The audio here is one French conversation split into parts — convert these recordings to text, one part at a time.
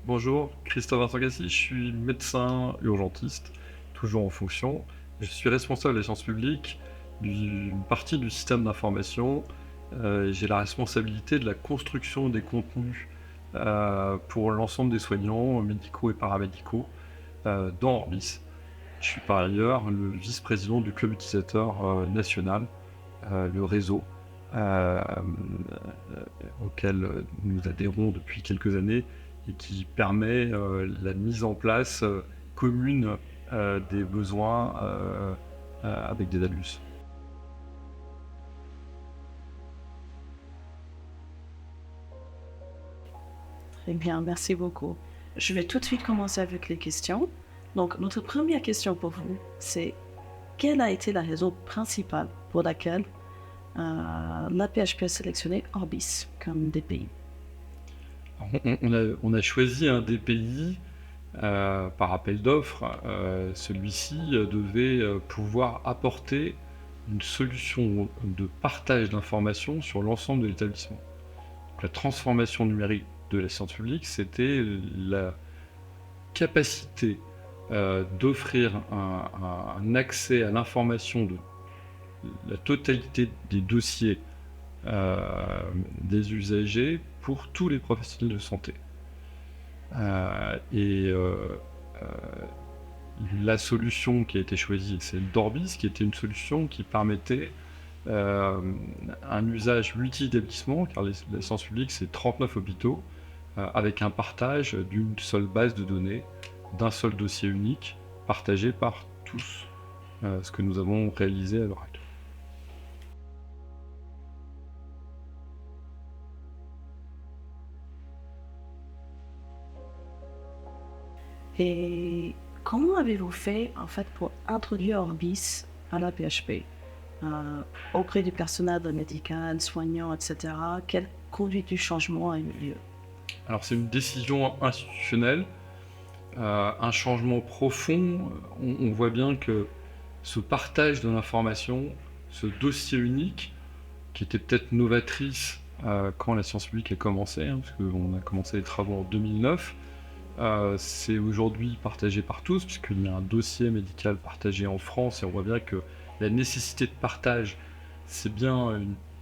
Bonjour, Christophe Vincent Cassis, je suis médecin urgentiste, toujours en fonction. Je suis responsable des sciences publiques d'une partie du système d'information. J'ai la responsabilité de la construction des contenus pour l'ensemble des soignants médicaux et paramédicaux dans Orbis. Je suis par ailleurs le vice-président du club utilisateur national, le réseau, euh, auquel nous adhérons depuis quelques années et qui permet la mise en place commune des besoins avec des ALUS. Très bien, merci beaucoup. Je vais tout de suite commencer avec les questions. Donc, notre première question pour vous, c'est quelle a été la raison principale pour laquelle la PHP a sélectionné Orbis comme DPI? On a choisi un DPI par appel d'offres. Celui-ci devait pouvoir apporter une solution de partage d'informations sur l'ensemble de l'établissement. La transformation numérique de la science publique, c'était la capacité d'offrir un accès à l'information de la totalité des dossiers des usagers pour tous les professionnels de santé. La solution qui a été choisie, c'est Dorbis, qui était une solution qui permettait un usage multi-établissement, car la science publique, c'est 39 hôpitaux, avec un partage d'une seule base de données, d'un seul dossier unique, partagé par tous, ce que nous avons réalisé à l'heure actuelle. Et comment avez-vous fait en fait pour introduire Orbis à la PHP auprès du personnel médical, soignant, etc. Quelle conduite du changement a eu lieu? Alors c'est une décision institutionnelle, un changement profond. On voit bien que ce partage de l'information, ce dossier unique, qui était peut-être novatrice quand la science publique a commencé, parce qu'on a commencé les travaux en 2009, c'est aujourd'hui partagé par tous, puisqu'il y a un dossier médical partagé en France, et on voit bien que la nécessité de partage, c'est bien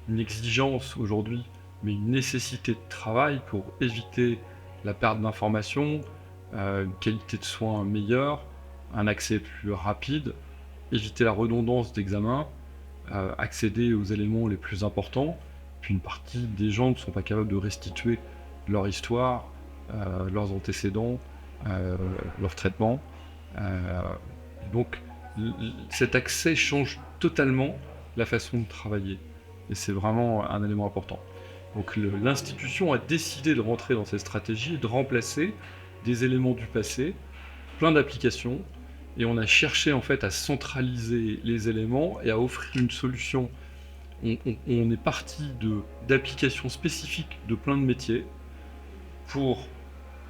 une exigence aujourd'hui, mais une nécessité de travail pour éviter la perte d'informations, une qualité de soins meilleure, un accès plus rapide, éviter la redondance d'examen, accéder aux éléments les plus importants. Puis une partie des gens ne sont pas capables de restituer leur histoire, leurs antécédents, leur traitement. Donc cet accès change totalement la façon de travailler. Et c'est vraiment un élément important. Donc l'institution a décidé de rentrer dans cette stratégie et de remplacer des éléments du passé, plein d'applications, et on a cherché en fait à centraliser les éléments et à offrir une solution. On est parti d'applications spécifiques de plein de métiers pour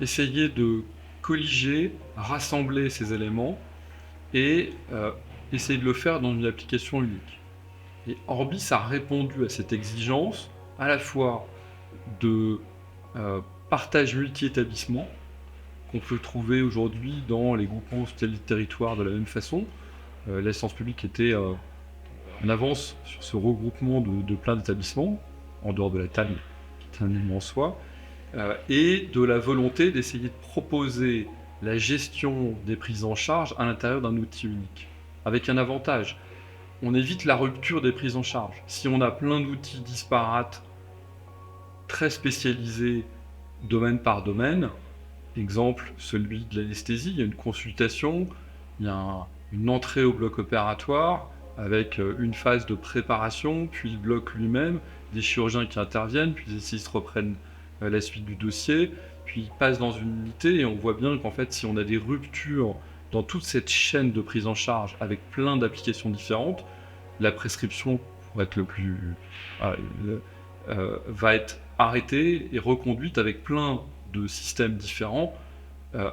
essayer de colliger, rassembler ces éléments et essayer de le faire dans une application unique. Et Orbis a répondu à cette exigence à la fois de partage multi-établissement qu'on peut trouver aujourd'hui dans les groupements hospitaliers de territoire de la même façon. La science publique était en avance sur ce regroupement de plein d'établissements, en dehors de la taille qui est un élément en soi, et de la volonté d'essayer de proposer la gestion des prises en charge à l'intérieur d'un outil unique. Avec un avantage, on évite la rupture des prises en charge. Si on a plein d'outils disparates, très spécialisés, domaine par domaine, exemple celui de l'anesthésie, il y a une consultation, il y a une entrée au bloc opératoire, avec une phase de préparation, puis le bloc lui-même, des chirurgiens qui interviennent, puis les assistes reprennent la suite du dossier, puis ils passent dans une unité, et on voit bien qu'en fait, si on a des ruptures dans toute cette chaîne de prise en charge avec plein d'applications différentes, la prescription pour être va être arrêtée et reconduite avec plein de systèmes différents,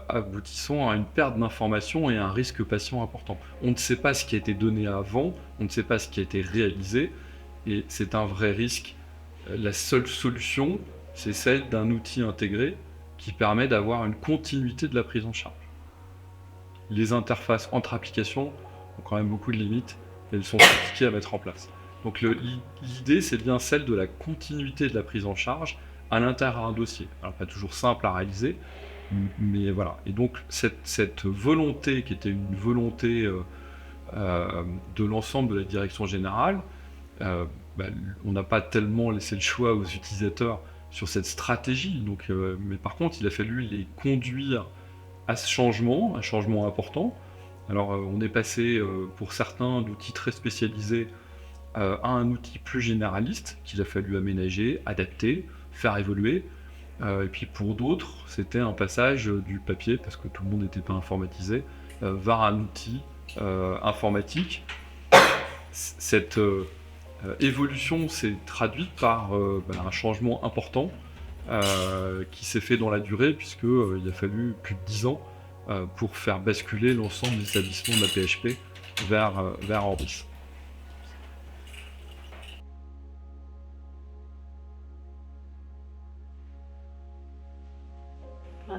aboutissant à une perte d'informations et à un risque patient important. On ne sait pas ce qui a été donné avant, on ne sait pas ce qui a été réalisé, et c'est un vrai risque. La seule solution, c'est celle d'un outil intégré qui permet d'avoir une continuité de la prise en charge. Les interfaces entre applications ont quand même beaucoup de limites et elles sont compliquées à mettre en place. Donc l'idée, c'est bien celle de la continuité de la prise en charge à l'intérieur d'un dossier. Alors pas toujours simple à réaliser, mais voilà. Et donc cette volonté, qui était une volonté de l'ensemble de la direction générale, on n'a pas tellement laissé le choix aux utilisateurs sur cette stratégie. Donc, mais par contre, il a fallu les conduire à ce changement, un changement important. Alors, on est passé, pour certains, d'outils très spécialisés à un outil plus généraliste qu'il a fallu aménager, adapter, faire évoluer. Et puis pour d'autres, c'était un passage du papier, parce que tout le monde n'était pas informatisé, vers un outil informatique. Cette évolution s'est traduite par un changement important qui s'est fait dans la durée, puisqu'il a fallu plus de 10 ans pour faire basculer l'ensemble des établissements de la PHP vers Orbis.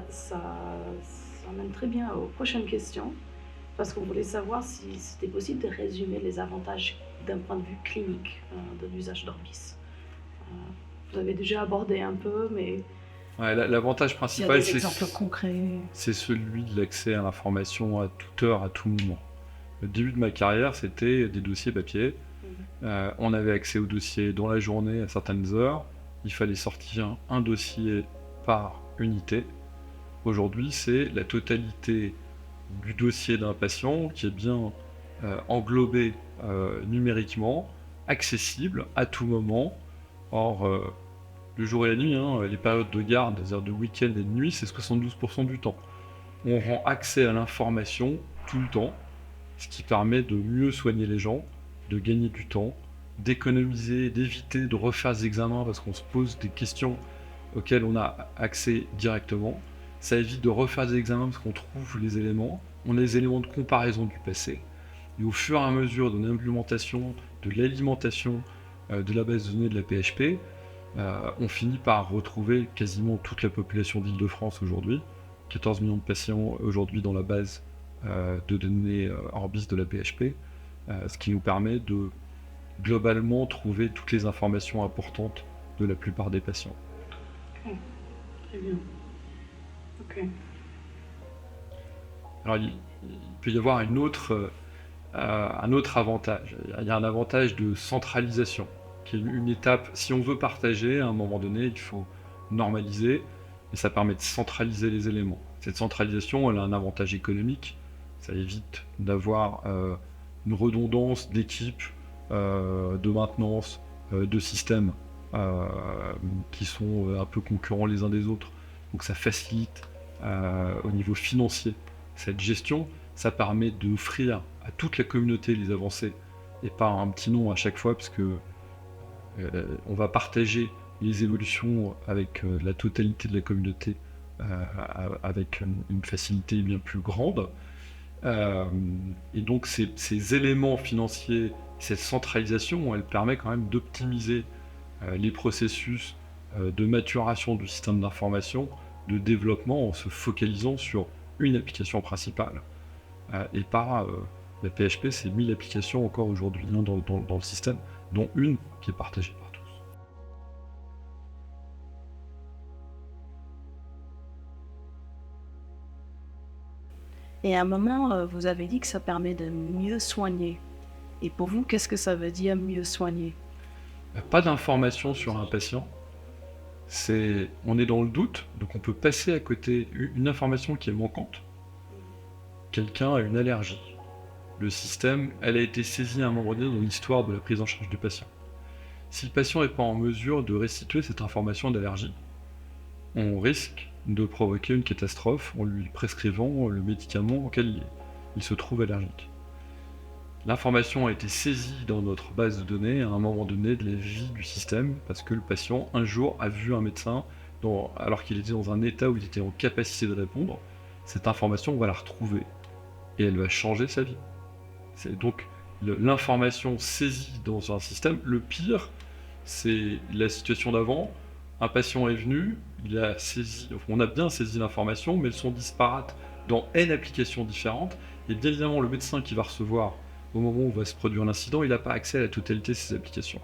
Ça mène très bien aux prochaines questions, parce qu'on voulait savoir si c'était possible de résumer les avantages d'un point de vue clinique de l'usage d'Orbis. Vous avez déjà abordé un peu, mais Ouais, l'avantage il y a principal, des exemples concrets. c'est celui de l'accès à l'information à toute heure, à tout moment. Le début de ma carrière, c'était des dossiers papier. On avait accès aux dossiers dans la journée à certaines heures. Il fallait sortir un dossier par unité. Aujourd'hui, c'est la totalité du dossier d'un patient qui est bien englobé numériquement, accessible à tout moment. Or, le jour et la nuit, les périodes de garde, les heures de week-end et de nuit, c'est 72% du temps. On rend accès à l'information tout le temps, ce qui permet de mieux soigner les gens, de gagner du temps, d'économiser, d'éviter de refaire des examens parce qu'on se pose des questions auxquelles on a accès directement. Ça évite de refaire des examens parce qu'on trouve les éléments, on a les éléments de comparaison du passé. Et au fur et à mesure de l'implémentation, de l'alimentation de la base de données de la PHP, on finit par retrouver quasiment toute la population d'Île-de-France aujourd'hui, 14 millions de patients aujourd'hui dans la base de données Orbis de la PHP, ce qui nous permet de globalement trouver toutes les informations importantes de la plupart des patients. Ok, très bien. Ok. Alors il peut y avoir un autre avantage. Il y a un avantage de centralisation, qui est une étape. Si on veut partager, à un moment donné, il faut normaliser, et ça permet de centraliser les éléments. Cette centralisation, elle a un avantage économique. Ça évite d'avoir une redondance d'équipes, de maintenance, de systèmes qui sont un peu concurrents les uns des autres. Donc ça facilite au niveau financier cette gestion. Ça permet d'offrir à toute la communauté les avancées et pas un petit nom à chaque fois, parce que on va partager les évolutions avec la totalité de la communauté avec une facilité bien plus grande. Et donc ces éléments financiers, cette centralisation, elle permet quand même d'optimiser les processus de maturation du système d'information, de développement, en se focalisant sur une application principale. Et pas la PHP, c'est 1000 applications encore aujourd'hui dans le système, dont une qui est partagée par tous. Et à un moment, vous avez dit que ça permet de mieux soigner. Et pour vous, qu'est-ce que ça veut dire mieux soigner? Pas d'information sur un patient, on est dans le doute, donc on peut passer à côté une information qui est manquante. Quelqu'un a une allergie. Le système, elle a été saisie à un moment donné dans l'histoire de la prise en charge du patient. Si le patient n'est pas en mesure de restituer cette information d'allergie, on risque de provoquer une catastrophe en lui prescrivant le médicament auquel il se trouve allergique. L'information a été saisie dans notre base de données à un moment donné de la vie du système, parce que le patient, un jour, a vu un médecin alors qu'il était dans un état où il était en capacité de répondre. Cette information, on va la retrouver et elle va changer sa vie. C'est donc l'information saisie dans un système. Le pire, c'est la situation d'avant. Un patient est venu, on a bien saisi l'information, mais elles sont disparates dans N applications différentes. Et bien évidemment, le médecin qui va recevoir au moment où va se produire l'incident, il n'a pas accès à la totalité de ces applications.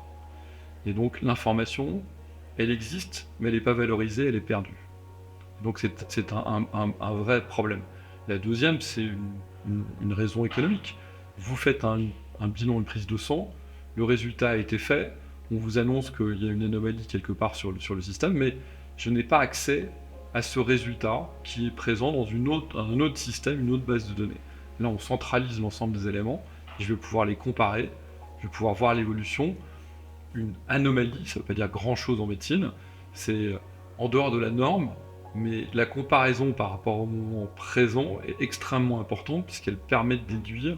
Et donc l'information, elle existe, mais elle n'est pas valorisée, elle est perdue. Donc c'est un vrai problème. La deuxième, c'est une raison économique. Vous faites un bilan, une prise de sang, le résultat a été fait, on vous annonce qu'il y a une anomalie quelque part sur le système, mais je n'ai pas accès à ce résultat qui est présent dans un autre système, une autre base de données. Là, on centralise l'ensemble des éléments, je vais pouvoir les comparer, je vais pouvoir voir l'évolution. Une anomalie, ça ne veut pas dire grand-chose en médecine, c'est en dehors de la norme, mais la comparaison par rapport au moment présent est extrêmement importante puisqu'elle permet de déduire,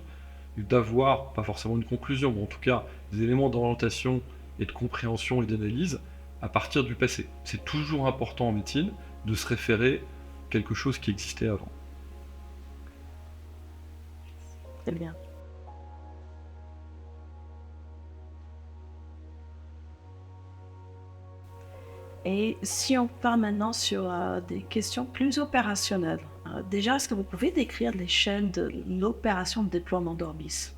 d'avoir, pas forcément une conclusion, mais en tout cas des éléments d'orientation et de compréhension et d'analyse à partir du passé. C'est toujours important en médecine de se référer à quelque chose qui existait avant. Très bien. Et si on part maintenant sur des questions plus opérationnelles, déjà, est-ce que vous pouvez décrire l'échelle de l'opération de déploiement d'Orbis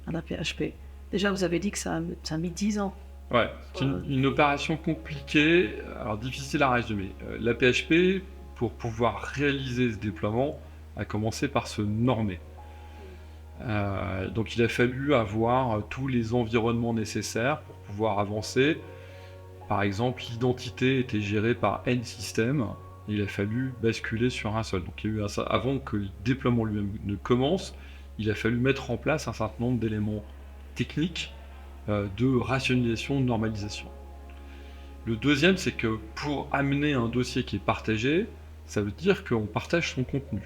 à la PHP? Déjà, vous avez dit que ça a mis 10 ans. Ouais, c'est une opération compliquée, alors difficile à résumer. La PHP, pour pouvoir réaliser ce déploiement, a commencé par se normer. Donc il a fallu avoir tous les environnements nécessaires pour pouvoir avancer. Par exemple, l'identité était gérée par N systèmes, et il a fallu basculer sur un seul. Donc il y a eu avant que le déploiement lui-même ne commence, il a fallu mettre en place un certain nombre d'éléments techniques de rationalisation, de normalisation. Le deuxième, c'est que pour amener un dossier qui est partagé, ça veut dire qu'on partage son contenu,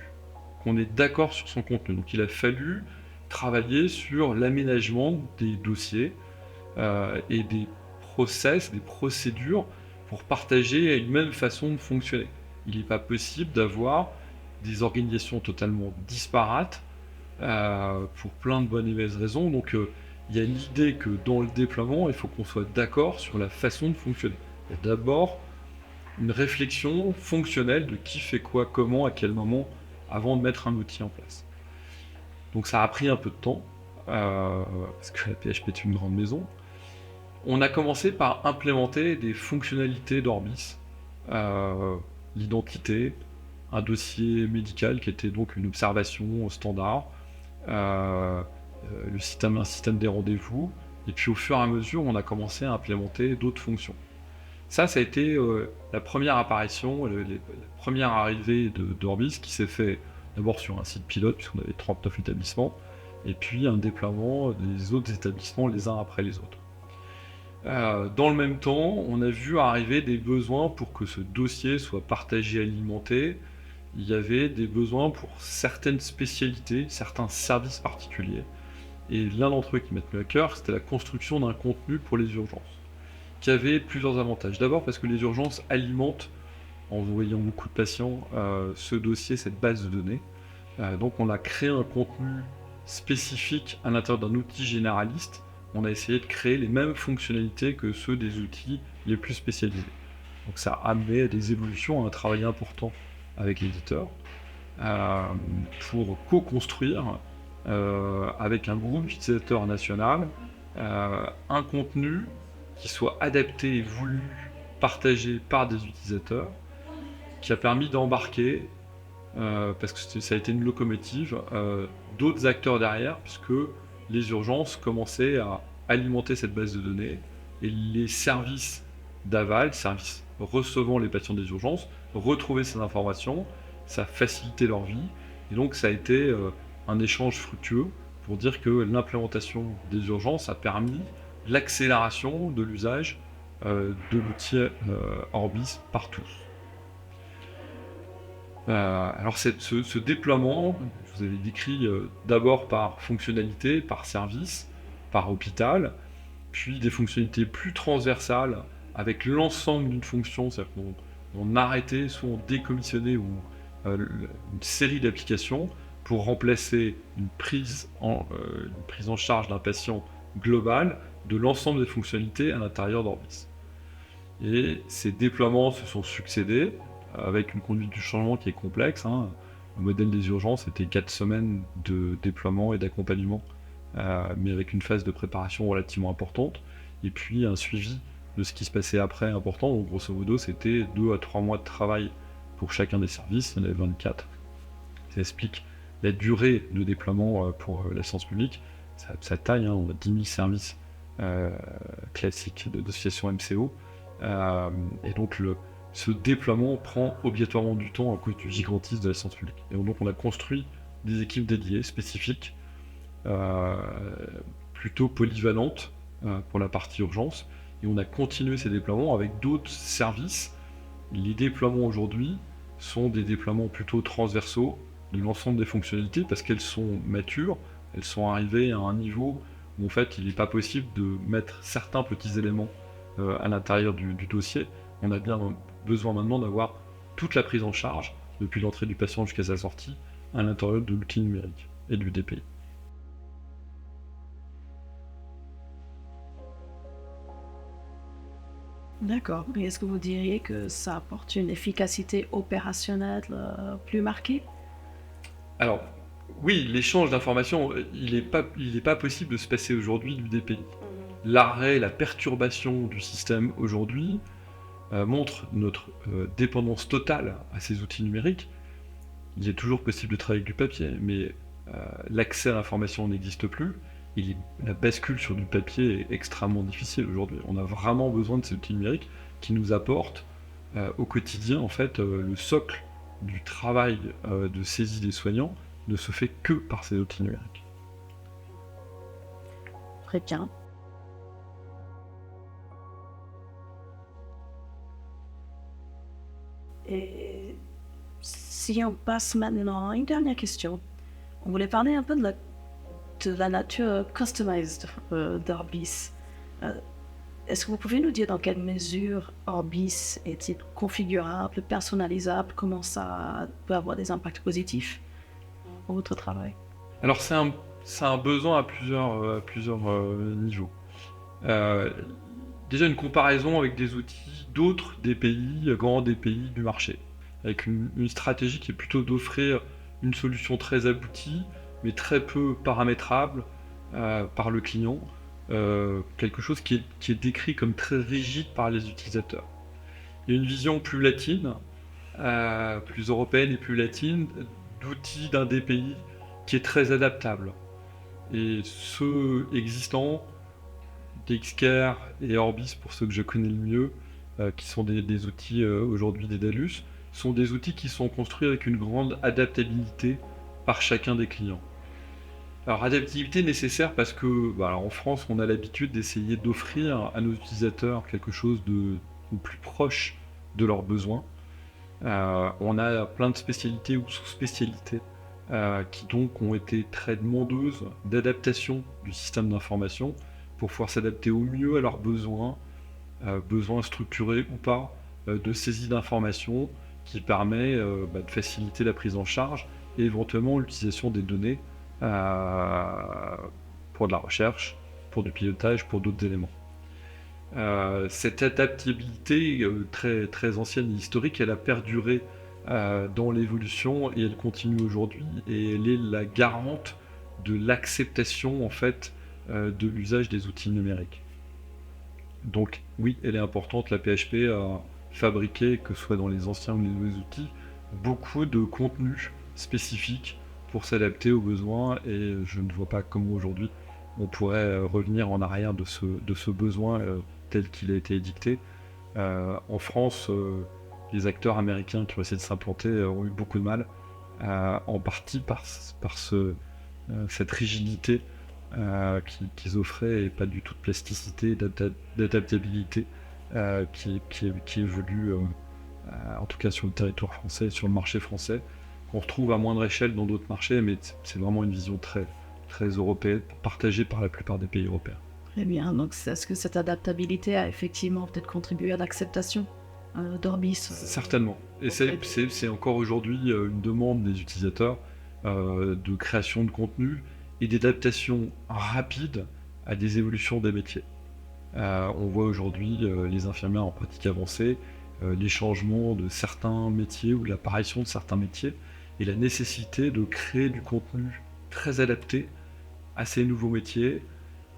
qu'on est d'accord sur son contenu. Donc il a fallu travailler sur l'aménagement des dossiers et des process, des procédures pour partager une même façon de fonctionner. Il n'est pas possible d'avoir des organisations totalement disparates pour plein de bonnes et mauvaises raisons. Donc il y a l'idée que dans le déploiement, il faut qu'on soit d'accord sur la façon de fonctionner. Il y a d'abord une réflexion fonctionnelle de qui fait quoi, comment, à quel moment, avant de mettre un outil en place. Donc ça a pris un peu de temps, parce que la PHP est une grande maison. On a commencé par implémenter des fonctionnalités d'Orbis, l'identité, un dossier médical qui était donc une observation standard, un système des rendez-vous, et puis au fur et à mesure, on a commencé à implémenter d'autres fonctions. Ça a été la première apparition, la première arrivée d'Orbis qui s'est fait d'abord sur un site pilote, puisqu'on avait 39 établissements, et puis un déploiement des autres établissements les uns après les autres. Dans le même temps, on a vu arriver des besoins pour que ce dossier soit partagé, alimenté. Il y avait des besoins pour certaines spécialités, certains services particuliers. Et l'un d'entre eux qui m'a tenu à cœur, c'était la construction d'un contenu pour les urgences, qui avait plusieurs avantages. D'abord parce que les urgences alimentent, en voyant beaucoup de patients, ce dossier, cette base de données. Donc on a créé un contenu spécifique à l'intérieur d'un outil généraliste. On a essayé de créer les mêmes fonctionnalités que ceux des outils les plus spécialisés. Donc ça a amené à des évolutions, à un travail important avec l'éditeur pour co-construire avec un groupe d'utilisateurs national un contenu qui soit adapté et voulu, partagé par des utilisateurs, qui a permis d'embarquer, parce que ça a été une locomotive, d'autres acteurs derrière, puisque les urgences commençaient à alimenter cette base de données, et les services d'aval, services recevant les patients des urgences, retrouvaient ces informations, ça facilitait leur vie, et donc ça a été un échange fructueux pour dire que l'implémentation des urgences a permis l'accélération de l'usage de l'outil Orbis partout. Alors ce déploiement, je vous avais décrit d'abord par fonctionnalité, par service, par hôpital, puis des fonctionnalités plus transversales avec l'ensemble d'une fonction, c'est-à-dire qu'on arrêtait, soit on décommissionnait ou une série d'applications pour remplacer une prise en charge d'un patient global de l'ensemble des fonctionnalités à l'intérieur d'Orbis. Et ces déploiements se sont succédés avec une conduite du changement qui est complexe, hein. Le modèle des urgences était 4 semaines de déploiement et d'accompagnement, mais avec une phase de préparation relativement importante, et puis un suivi de ce qui se passait après important. Donc grosso modo, c'était 2 à 3 mois de travail pour chacun des services, il y en avait 24. Ça explique la durée de déploiement pour la science publique, sa taille, hein, on a 10 000 services classiques d'association MCO, et donc ce déploiement prend obligatoirement du temps à cause du gigantisme de la science publique. Et donc on a construit des équipes dédiées, spécifiques, plutôt polyvalentes pour la partie urgence, et on a continué ces déploiements avec d'autres services. Les déploiements aujourd'hui sont des déploiements plutôt transversaux de l'ensemble des fonctionnalités parce qu'elles sont matures, elles sont arrivées à un niveau où en fait il n'est pas possible de mettre certains petits éléments à l'intérieur du dossier. On a bien besoin maintenant d'avoir toute la prise en charge, depuis l'entrée du patient jusqu'à sa sortie, à l'intérieur de l'outil numérique et du DPI. D'accord. Et est-ce que vous diriez que ça apporte une efficacité opérationnelle plus marquée? Alors, oui, l'échange d'informations, il n'est pas possible de se passer aujourd'hui du DPI. L'arrêt, la perturbation du système aujourd'hui montre notre dépendance totale à ces outils numériques. Il est toujours possible de travailler avec du papier, mais l'accès à l'information n'existe plus. La bascule sur du papier est extrêmement difficile aujourd'hui. On a vraiment besoin de ces outils numériques qui nous apportent au quotidien, en fait, le socle du travail de saisie des soignants ne se fait que par ces outils numériques. Très bien. Et si on passe maintenant à une dernière question, on voulait parler un peu de la nature customized d'Orbis. Euh, Est-ce que vous pouvez nous dire dans quelle mesure Orbis est-il configurable, personnalisable, comment ça peut avoir des impacts positifs pour votre travail? Alors c'est un besoin à plusieurs niveaux. Euh, Déjà une comparaison avec des outils d'autres DPI, grands DPI du marché, avec une stratégie qui est plutôt d'offrir une solution très aboutie, mais très peu paramétrable par le client, quelque chose qui est décrit comme très rigide par les utilisateurs. Il y a une vision plus latine, plus européenne et plus latine, d'outils d'un DPI qui est très adaptable. Et ceux existants, DXCare et Orbis, pour ceux que je connais le mieux, qui sont des outils aujourd'hui des Dalus, sont des outils qui sont construits avec une grande adaptabilité par chacun des clients. Alors adaptabilité nécessaire parce que en France on a l'habitude d'essayer d'offrir à nos utilisateurs quelque chose de plus proche de leurs besoins. On a plein de spécialités ou sous-spécialités qui donc ont été très demandeuses d'adaptation du système d'information pour pouvoir s'adapter au mieux à leurs besoins, besoins structurés ou pas, de saisie d'informations qui permet de faciliter la prise en charge et éventuellement l'utilisation des données pour de la recherche, pour du pilotage, pour d'autres éléments. Cette adaptabilité très, très ancienne et historique, elle a perduré dans l'évolution et elle continue aujourd'hui et elle est la garante de l'acceptation en fait de l'usage des outils numériques. Donc oui, elle est importante, la PHP a fabriqué, que ce soit dans les anciens ou les nouveaux outils, beaucoup de contenus spécifiques pour s'adapter aux besoins et je ne vois pas comment aujourd'hui on pourrait revenir en arrière de ce besoin tel qu'il a été édicté. En France, les acteurs américains qui ont essayé de s'implanter ont eu beaucoup de mal, en partie par cette rigidité qu'ils offraient et pas du tout de plasticité, d'adaptabilité qui évolue, en tout cas sur le territoire français, sur le marché français, qu'on retrouve à moindre échelle dans d'autres marchés, mais c'est vraiment une vision très, très européenne, partagée par la plupart des pays européens. Très bien. Donc, est-ce que cette adaptabilité a effectivement peut-être contribué à l'acceptation d'Orbis? Certainement. Et c'est encore aujourd'hui une demande des utilisateurs de création de contenu et d'adaptation rapide à des évolutions des métiers. On voit aujourd'hui les infirmières en pratique avancée, les changements de certains métiers ou l'apparition de certains métiers et la nécessité de créer du contenu très adapté à ces nouveaux métiers,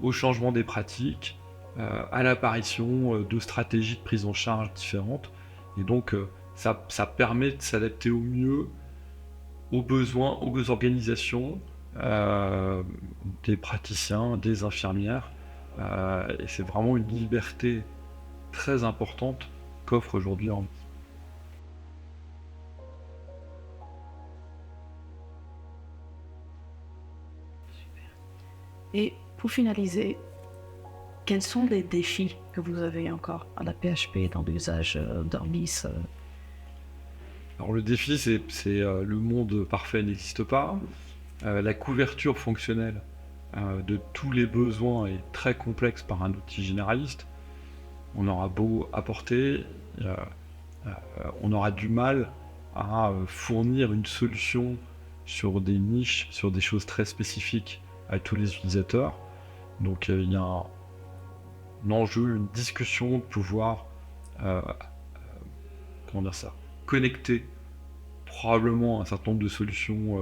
au changement des pratiques, à l'apparition de stratégies de prise en charge différentes. Et donc, ça permet de s'adapter au mieux aux besoins, aux organisations des praticiens, des infirmières. Et c'est vraiment une liberté très importante qu'offre aujourd'hui Orbis. Et pour finaliser, quels sont les défis que vous avez encore à la PHP dans l'usage d'Orbis Alors le défi, c'est le monde parfait n'existe pas. La couverture fonctionnelle de tous les besoins est très complexe par un outil généraliste. On aura beau apporter, on aura du mal à fournir une solution sur des niches, sur des choses très spécifiques à tous les utilisateurs. Donc il y a un enjeu, une discussion de pouvoir comment dire ça, connecter probablement un certain nombre de solutions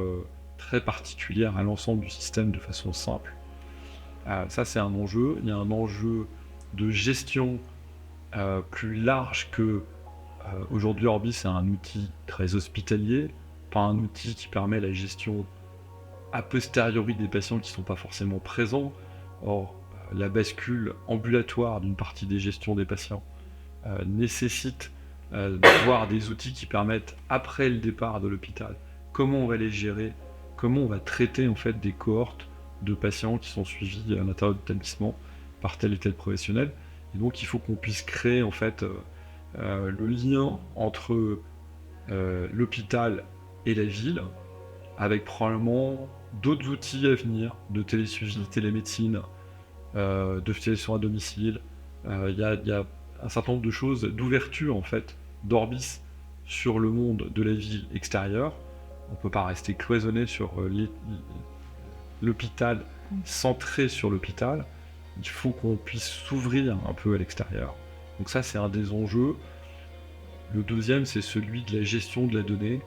très particulières à l'ensemble du système de façon simple. Ça c'est un enjeu. Il y a un enjeu de gestion plus large que aujourd'hui Orbis c'est un outil très hospitalier, pas un outil qui permet la gestion a posteriori des patients qui ne sont pas forcément présents. Or, la bascule ambulatoire d'une partie des gestions des patients nécessite d'avoir des outils qui permettent, après le départ de l'hôpital, comment on va les gérer, comment on va traiter en fait des cohortes de patients qui sont suivis à l'intérieur de l'établissement par tel et tel professionnel. Et donc, il faut qu'on puisse créer en fait le lien entre l'hôpital et la ville, avec probablement d'autres outils à venir, de télésuivi, télémédecine, de télésoins à domicile. Il y a un certain nombre de choses, d'ouverture en fait, d'Orbis sur le monde de la ville extérieure. On ne peut pas rester cloisonné sur l'hôpital, centré sur l'hôpital. Il faut qu'on puisse s'ouvrir un peu à l'extérieur. Donc ça, c'est un des enjeux. Le deuxième, c'est celui de la gestion de la donnée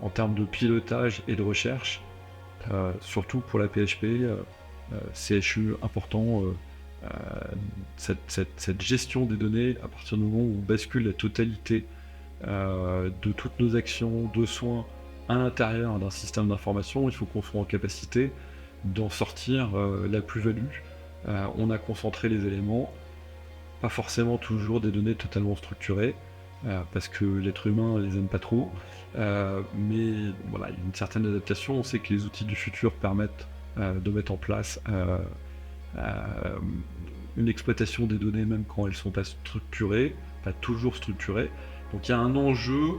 en termes de pilotage et de recherche, surtout pour la PHP, CHU important, cette gestion des données, à partir du moment où on bascule la totalité de toutes nos actions de soins à l'intérieur d'un système d'information, il faut qu'on soit en capacité d'en sortir la plus-value. On a concentré les éléments, pas forcément toujours des données totalement structurées, parce que l'être humain les aime pas trop, mais voilà, une certaine adaptation. On sait que les outils du futur permettent de mettre en place une exploitation des données même quand elles sont pas structurées, pas toujours structurées. Donc il y a un enjeu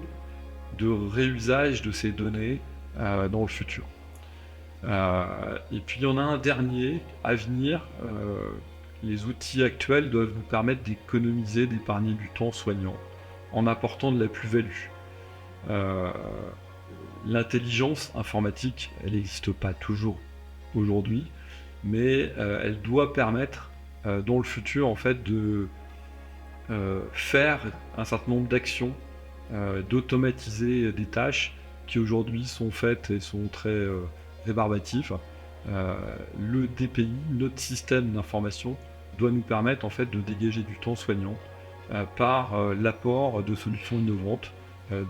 de réusage de ces données dans le futur. Et puis il y en a un dernier à venir. Les outils actuels doivent nous permettre d'économiser, d'épargner du temps soignant en apportant de la plus-value. L'intelligence informatique, elle n'existe pas toujours aujourd'hui, mais elle doit permettre dans le futur en fait de faire un certain nombre d'actions, d'automatiser des tâches qui aujourd'hui sont faites et sont très rébarbatives. Le DPI, notre système d'information, doit nous permettre en fait de dégager du temps soignant par l'apport de solutions innovantes,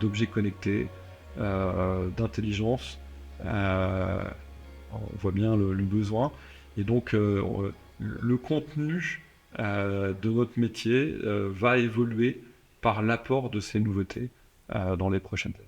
d'objets connectés, d'intelligence. On voit bien le besoin. Et donc, le contenu de notre métier va évoluer par l'apport de ces nouveautés dans les prochaines années.